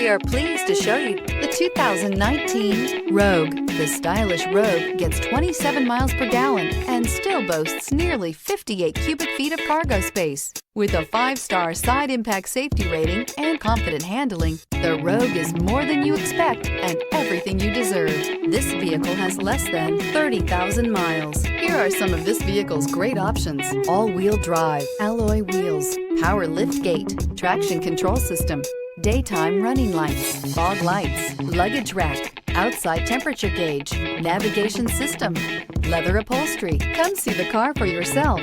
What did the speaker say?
We are pleased to show you the 2019 Rogue. The stylish Rogue gets 27 miles per gallon and still boasts nearly 58 cubic feet of cargo space. With a 5-star side impact safety rating and confident handling, the Rogue is more than you expect and everything you deserve. This vehicle has less than 30,000 miles. Here are some of this vehicle's great options: all-wheel drive, alloy wheels, power lift gate, traction control system, daytime running lights, fog lights, luggage rack, outside temperature gauge, navigation system, leather upholstery. Come see the car for yourself.